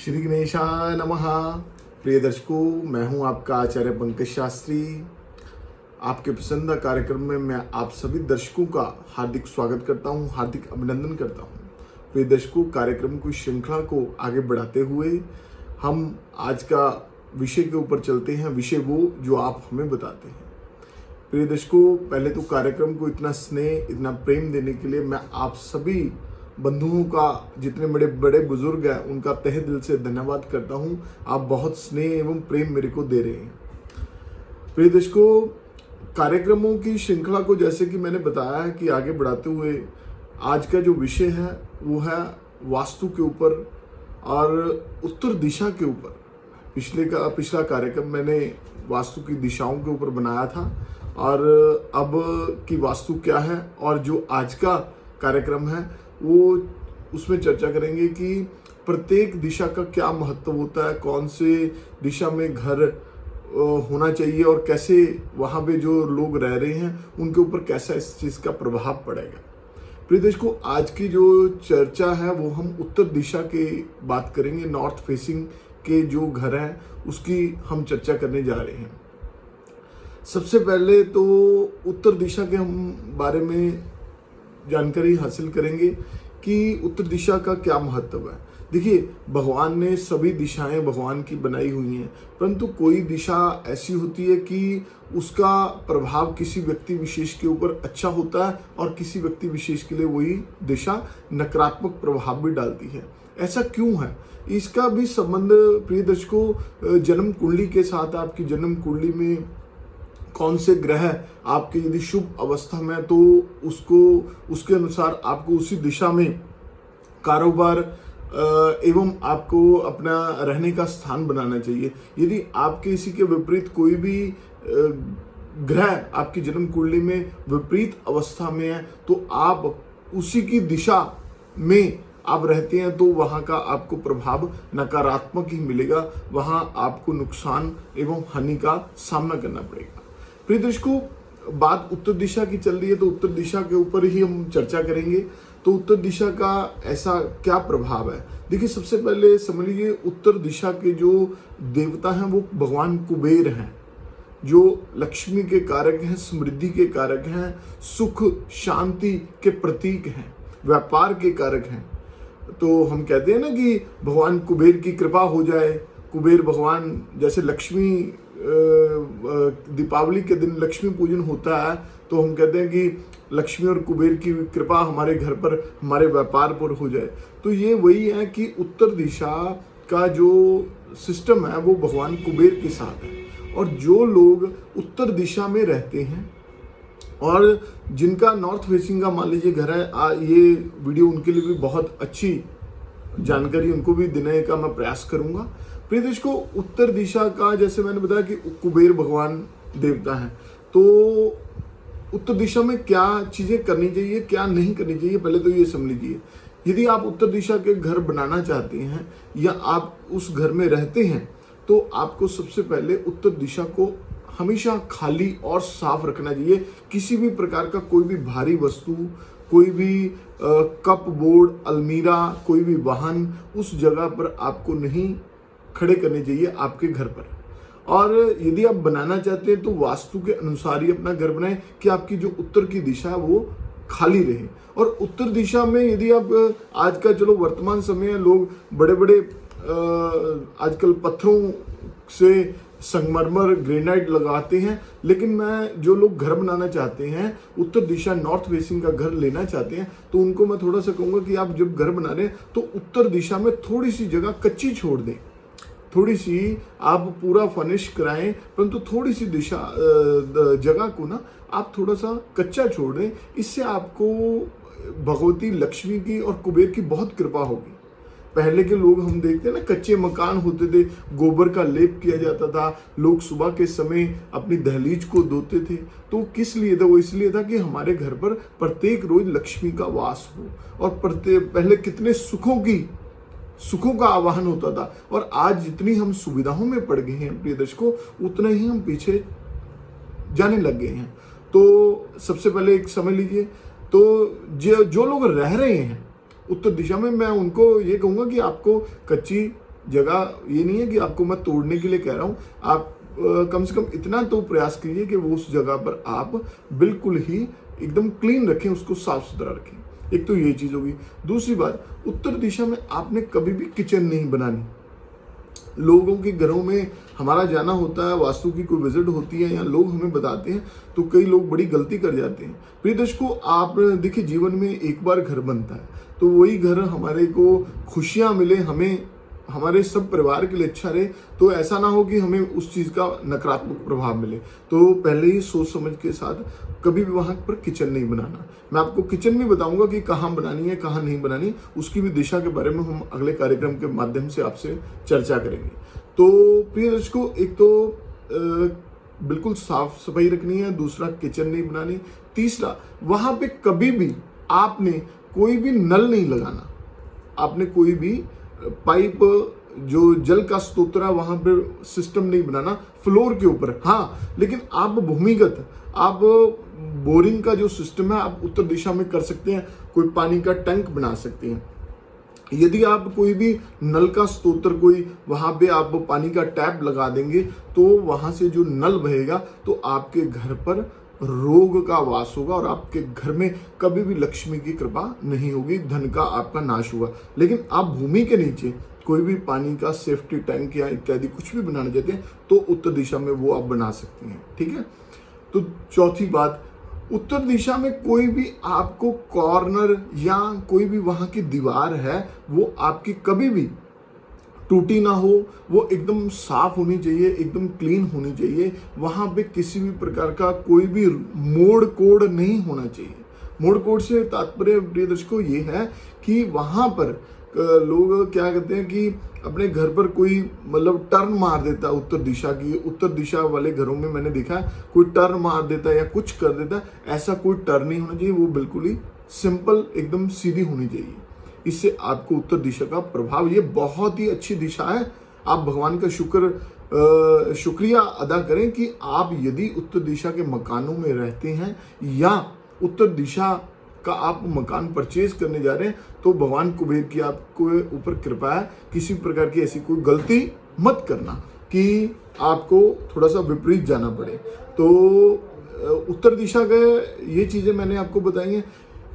श्री गणेशाय नमः। प्रिय दर्शकों, मैं हूं आपका आचार्य पंकज शास्त्री। आपके पसंदीदा कार्यक्रम में मैं आप सभी दर्शकों का हार्दिक स्वागत करता हूं, हार्दिक अभिनंदन करता हूं। प्रिय दर्शकों, कार्यक्रम की श्रृंखला को आगे बढ़ाते हुए हम आज का विषय के ऊपर चलते हैं। विषय वो जो आप हमें बताते हैं। प्रिय दर्शकों, पहले तो कार्यक्रम को इतना स्नेह, इतना प्रेम देने के लिए मैं आप सभी बंधुओं का, जितने बड़े बड़े बुजुर्ग हैं, उनका तहे दिल से धन्यवाद करता हूं। आप बहुत स्नेह एवं प्रेम मेरे को दे रहे हैं। प्रिय दर्शकों, कार्यक्रमों की श्रृंखला को जैसे कि मैंने बताया है कि आगे बढ़ाते हुए आज का जो विषय है वो है वास्तु के ऊपर और उत्तर दिशा के ऊपर। पिछला कार्यक्रम मैंने वास्तु की दिशाओं के ऊपर बनाया था और अब की वास्तु क्या है, और जो आज का कार्यक्रम है वो उसमें चर्चा करेंगे कि प्रत्येक दिशा का क्या महत्व होता है, कौन से दिशा में घर होना चाहिए और कैसे वहाँ पे जो लोग रह रहे हैं उनके ऊपर कैसा इस चीज़ का प्रभाव पड़ेगा। प्रिय दर्शकों, आज की जो चर्चा है वो हम उत्तर दिशा की बात करेंगे। नॉर्थ फेसिंग के जो घर हैं उसकी हम चर्चा करने जा रहे हैं। सबसे पहले तो उत्तर दिशा के हम बारे में जानकारी हासिल करेंगे कि उत्तर दिशा का क्या महत्व है। देखिए, भगवान ने सभी दिशाएं भगवान की बनाई हुई हैं, परंतु कोई दिशा ऐसी होती है कि उसका प्रभाव किसी व्यक्ति विशेष के ऊपर अच्छा होता है और किसी व्यक्ति विशेष के लिए वही दिशा नकारात्मक प्रभाव भी डालती है। ऐसा क्यों है? इसका भी संबंध प्रिय दर्शकों जन्म कुंडली के साथ। आपकी जन्म कुंडली में कौन से ग्रह आपके यदि शुभ अवस्था में, तो उसके अनुसार आपको उसी दिशा में कारोबार एवं आपको अपना रहने का स्थान बनाना चाहिए। यदि आपके इसी के विपरीत कोई भी ग्रह आपकी जन्म कुंडली में विपरीत अवस्था में है, तो आप उसी की दिशा में आप रहते हैं तो वहां का आपको प्रभाव नकारात्मक ही मिलेगा। वहां आपको नुकसान एवं हानि का सामना करना पड़ेगा। प्रिय दर्शकों, बात उत्तर दिशा की चल रही है तो उत्तर दिशा के ऊपर ही हम चर्चा करेंगे। तो उत्तर दिशा का ऐसा क्या प्रभाव है? देखिए, सबसे पहले समझ लीजिए, उत्तर दिशा के जो देवता हैं वो भगवान कुबेर हैं, जो लक्ष्मी के कारक हैं, समृद्धि के कारक हैं, सुख शांति के प्रतीक हैं, व्यापार के कारक हैं। तो हम कहते हैं ना कि भगवान कुबेर की कृपा हो जाए। कुबेर भगवान, जैसे लक्ष्मी, दीपावली के दिन लक्ष्मी पूजन होता है तो हम कहते हैं कि लक्ष्मी और कुबेर की कृपा हमारे घर पर, हमारे व्यापार पर हो जाए। तो ये वही है कि उत्तर दिशा का जो सिस्टम है वो भगवान कुबेर के साथ है। और जो लोग उत्तर दिशा में रहते हैं और जिनका नॉर्थ फेसिंग का मान लीजिए घर है, ये वीडियो उनके लिए भी बहुत अच्छी जानकारी उनको भी देने का मैं प्रयास करूंगा। प्रिय दर्शकों, उत्तर दिशा का जैसे मैंने बताया कि कुबेर भगवान देवता है, तो उत्तर दिशा में क्या चीजें करनी चाहिए, क्या नहीं करनी चाहिए, पहले तो ये समझ लीजिए। यदि आप उत्तर दिशा के घर बनाना चाहते हैं या आप उस घर में रहते हैं तो आपको सबसे पहले उत्तर दिशा को हमेशा खाली और साफ रखना चाहिए। किसी भी प्रकार का कोई भी भारी वस्तु, कोई भी कप बोर्ड, अलमीरा, कोई भी वाहन उस जगह पर आपको नहीं खड़े करने चाहिए आपके घर पर। और यदि आप बनाना चाहते हैं तो वास्तु के अनुसार ही अपना घर बनाएं कि आपकी जो उत्तर की दिशा है वो खाली रहे। और उत्तर दिशा में यदि आप, आज का चलो वर्तमान समय है, लोग बड़े बड़े आजकल पत्थरों से संगमरमर, ग्रेनाइट लगाते हैं, लेकिन मैं जो लोग घर बनाना चाहते हैं, उत्तर दिशा नॉर्थ फेसिंग का घर लेना चाहते हैं, तो उनको मैं थोड़ा सा कहूँगा कि आप जब घर बना रहे हैं तो उत्तर दिशा में थोड़ी सी जगह कच्ची छोड़ दें। थोड़ी सी आप पूरा फर्निश कराएं, परंतु थोड़ी सी दिशा जगह को ना आप थोड़ा सा कच्चा छोड़ दें। इससे आपको भगवती लक्ष्मी की और कुबेर की बहुत कृपा होगी। पहले के लोग हम देखते हैं ना, कच्चे मकान होते थे, गोबर का लेप किया जाता था, लोग सुबह के समय अपनी दहलीज को धोते थे। तो किस लिए था? वो इसलिए था कि हमारे घर पर प्रत्येक रोज लक्ष्मी का वास हो। और पहले कितने सुखों का आवाहन होता था। और आज जितनी हम सुविधाओं में पड़ गए हैं प्रिय दर्शकों, उतना ही हम पीछे जाने लग गए हैं। तो सबसे पहले एक समझ लीजिए, तो जो लोग रह रहे हैं उत्तर दिशा में, मैं उनको ये कहूंगा कि आपको कच्ची जगह ये नहीं है कि आपको मैं तोड़ने के लिए कह रहा हूँ, आप कम से कम इतना तो प्रयास कीजिए कि वो उस जगह पर आप बिल्कुल ही एकदम क्लीन रखें, उसको साफ सुथरा रखें। एक तो ये चीज होगी। दूसरी बात, उत्तर दिशा में आपने कभी भी किचन नहीं बनानी। लोगों के घरों में हमारा जाना होता है, वास्तु की कोई विजिट होती है या लोग हमें बताते हैं, तो कई लोग बड़ी गलती कर जाते हैं। प्रिय दर्शकों, आप देखिए जीवन में एक बार घर बनता है, तो वही घर हमारे को खुशियां मिले, हमें हमारे सब परिवार के लिए अच्छा रहे, तो ऐसा ना हो कि हमें उस चीज का नकारात्मक प्रभाव मिले। तो पहले ही सोच समझ के साथ कभी भी वहां पर किचन नहीं बनाना। मैं आपको किचन भी बताऊंगा कि कहाँ बनानी है, कहाँ नहीं बनानी, उसकी भी दिशा के बारे में हम अगले कार्यक्रम के माध्यम से आपसे चर्चा करेंगे। तो प्रिय दर्शकों, एक तो बिल्कुल साफ सफाई रखनी है, दूसरा किचन नहीं बनानी, तीसरा वहां पे कभी भी आपने कोई भी नल नहीं लगाना, आपने कोई भी पाइप जो जल का स्रोत है वहां पे सिस्टम नहीं बनाना फ्लोर के ऊपर। हाँ, लेकिन आप भूमिगत, आप बोरिंग का जो सिस्टम है आप उत्तर दिशा में कर सकते हैं, कोई पानी का टैंक बना सकते हैं। यदि आप कोई भी नल का स्रोत कोई वहां पे आप पानी का टैप लगा देंगे, तो वहां से जो नल बहेगा तो आपके घर पर रोग का वास होगा और आपके घर में कभी भी लक्ष्मी की कृपा नहीं होगी, धन का आपका नाश होगा। लेकिन आप भूमि के नीचे कोई भी पानी का सेफ्टी टैंक या इत्यादि कुछ भी बनाना चाहते हैं तो उत्तर दिशा में वो आप बना सकते हैं। ठीक है। तो चौथी बात, उत्तर दिशा में कोई भी आपको कॉर्नर या कोई भी वहां की दीवार है वो आपकी कभी भी टूटी ना हो, वो एकदम साफ होनी चाहिए, एकदम क्लीन होनी चाहिए। वहां पे किसी भी प्रकार का कोई भी मोड़ कोड नहीं होना चाहिए। मोड़ कोड से तात्पर्य प्रिय दर्शकों ये है कि वहां पर लोग क्या कहते हैं कि अपने घर पर कोई मतलब टर्न मार देता है उत्तर दिशा की, उत्तर दिशा वाले घरों में मैंने देखा है कोई टर्न मार देता है या कुछ कर देता है। ऐसा कोई टर्न नहीं होना चाहिए, वो बिल्कुल ही सिंपल एकदम सीधी होनी चाहिए। इससे आपको उत्तर दिशा का प्रभाव, ये बहुत ही अच्छी दिशा है। आप भगवान का शुक्रिया अदा करें कि आप यदि उत्तर दिशा के मकानों में रहते हैं या उत्तर दिशा का आप मकान परचेज करने जा रहे हैं, तो भगवान कुबेर की आपको ऊपर कृपा है। किसी प्रकार की ऐसी कोई गलती मत करना कि आपको थोड़ा सा विपरीत जाना पड़े। तो उत्तर दिशा के ये चीजें मैंने आपको बताई हैं।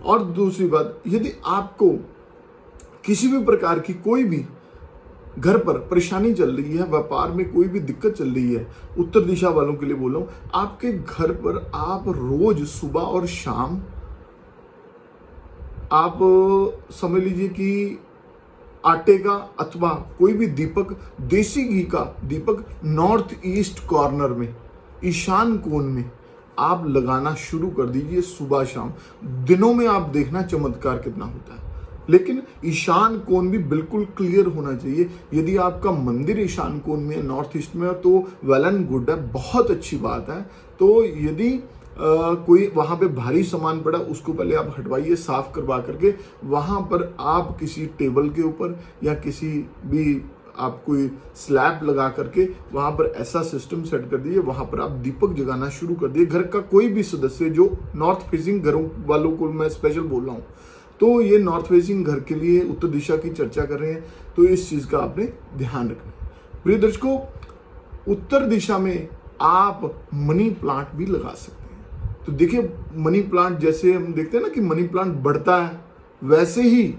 और दूसरी बात, यदि आपको किसी भी प्रकार की कोई भी घर पर परेशानी चल रही है, व्यापार में कोई भी दिक्कत चल रही है, उत्तर दिशा वालों के लिए बोल रहा हूं, आपके घर पर आप रोज सुबह और शाम आप समझ लीजिए कि आटे का अथवा कोई भी दीपक, देसी घी का दीपक नॉर्थ ईस्ट कॉर्नर में, ईशान कोण में आप लगाना शुरू कर दीजिए सुबह शाम। दिनों में आप देखना चमत्कार कितना होता है। लेकिन ईशान कोण भी बिल्कुल क्लियर होना चाहिए। यदि आपका मंदिर ईशान कोण में, नॉर्थ ईस्ट में, तो वेल एंड गुड है, बहुत अच्छी बात है। तो यदि कोई वहां पे भारी सामान पड़ा, उसको पहले आप हटवाइए साफ करवा करके। वहां पर आप किसी टेबल के ऊपर या किसी भी आप कोई स्लैब लगा करके वहां पर ऐसा सिस्टम सेट कर दीजिए, वहां पर आप दीपक जगाना शुरू कर दिए। घर का कोई भी सदस्य जो नॉर्थ फेसिंग घरों वालों को मैं स्पेशल बोल रहा हूँ, तो ये नॉर्थ फेसिंग घर के लिए उत्तर दिशा की चर्चा कर रहे हैं, तो इस चीज का आपने ध्यान रखना। प्रिय दर्शकों, उत्तर दिशा में आप मनी प्लांट भी लगा सकते हैं। तो देखिए, मनी प्लांट जैसे हम देखते हैं ना कि मनी प्लांट बढ़ता है, वैसे ही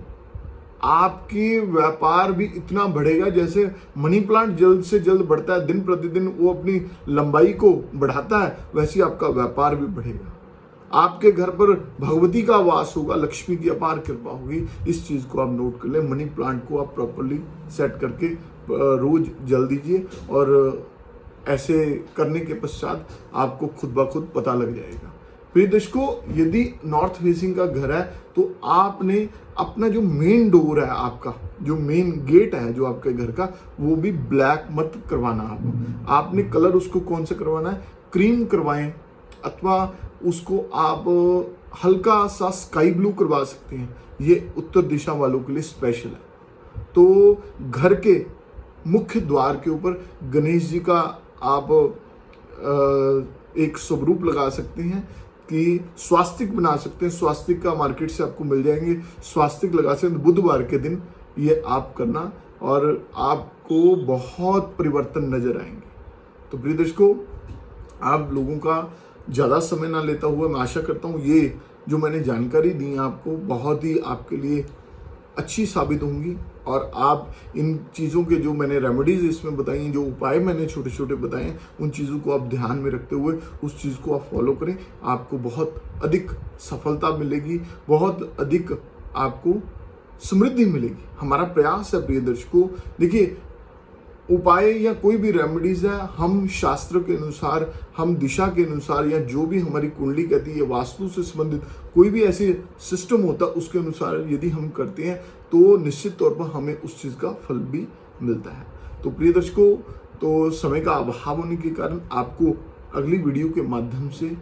आपकी व्यापार भी इतना बढ़ेगा। जैसे मनी प्लांट जल्द से जल्द बढ़ता है, दिन प्रतिदिन वो अपनी लंबाई को बढ़ाता है, वैसे ही आपका व्यापार भी बढ़ेगा। आपके घर पर भगवती का वास होगा, लक्ष्मी की अपार कृपा होगी। इस चीज को आप नोट कर लें। मनी प्लांट को आप प्रॉपरली सेट करके रोज जल दीजिए, और ऐसे करने के पश्चात आपको खुद ब खुद पता लग जाएगा। प्रिय दर्शकों, यदि नॉर्थ फेसिंग का घर है तो आपने अपना जो मेन डोर है, आपका जो मेन गेट है जो आपके घर का, वो भी ब्लैक मत करवाना। आपने कलर उसको कौन सा करवाना है, क्रीम करवाएं, अथवा उसको आप हल्का सा स्काई ब्लू करवा सकते हैं। ये उत्तर दिशा वालों के लिए स्पेशल है। तो घर के मुख्य द्वार के ऊपर गणेश जी का आप एक स्वरूप लगा सकते हैं, कि स्वास्तिक बना सकते हैं। स्वास्तिक का मार्केट से आपको मिल जाएंगे, स्वास्तिक लगा सकते हैं। बुधवार के दिन ये आप करना, और आप आपको बहुत परिवर्तन नजर आएंगे। तो प्रिय दर्शकों, आप लोगों का ज़्यादा समय ना लेता हुआ मैं आशा करता हूँ ये जो मैंने जानकारी दी है आपको बहुत ही आपके लिए अच्छी साबित होंगी, और आप इन चीज़ों के जो मैंने रेमेडीज इसमें बताई हैं, जो उपाय मैंने छोटे छोटे बताए हैं, उन चीज़ों को आप ध्यान में रखते हुए उस चीज़ को आप फॉलो करें। आपको बहुत अधिक सफलता मिलेगी, बहुत अधिक आपको समृद्धि मिलेगी। हमारा प्रयास है प्रिय दर्शकों, देखिए उपाय या कोई भी रेमेडीज है, हम शास्त्र के अनुसार, हम दिशा के अनुसार, या जो भी हमारी कुंडली कहती है, वास्तु से संबंधित कोई भी ऐसे सिस्टम होता है, उसके अनुसार यदि हम करते हैं तो निश्चित तौर पर हमें उस चीज़ का फल भी मिलता है। तो प्रिय दर्शकों, तो समय का अभाव होने के कारण आपको अगली वीडियो के माध्यम से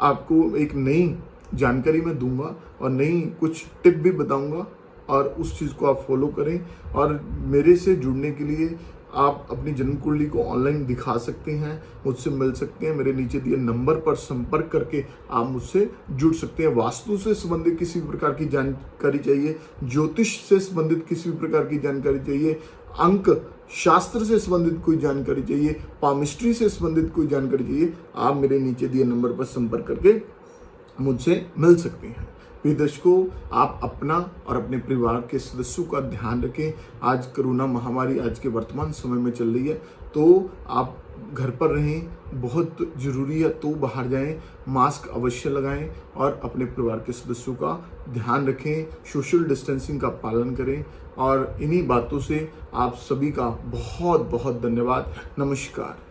आपको एक नई जानकारी मैं दूंगा और नई कुछ टिप भी बताऊंगा, और उस चीज़ को आप फॉलो करें। और मेरे से जुड़ने के लिए आप अपनी जन्म कुंडली को ऑनलाइन दिखा सकते हैं, मुझसे मिल सकते हैं, मेरे नीचे दिए नंबर पर संपर्क करके आप मुझसे जुड़ सकते हैं। वास्तु से संबंधित किसी भी प्रकार की जानकारी चाहिए, ज्योतिष से संबंधित किसी भी प्रकार की जानकारी चाहिए, अंक शास्त्र से संबंधित कोई जानकारी चाहिए, पामिस्ट्री से संबंधित कोई जानकारी चाहिए, आप मेरे नीचे दिए नंबर पर संपर्क करके मुझसे मिल सकते हैं। प्रिय दर्शकों, आप अपना और अपने परिवार के सदस्यों का ध्यान रखें। आज कोरोना महामारी आज के वर्तमान समय में चल रही है, तो आप घर पर रहें, बहुत जरूरी है तो बाहर जाएं, मास्क अवश्य लगाएं और अपने परिवार के सदस्यों का ध्यान रखें, सोशल डिस्टेंसिंग का पालन करें। और इन्हीं बातों से आप सभी का बहुत बहुत धन्यवाद। नमस्कार।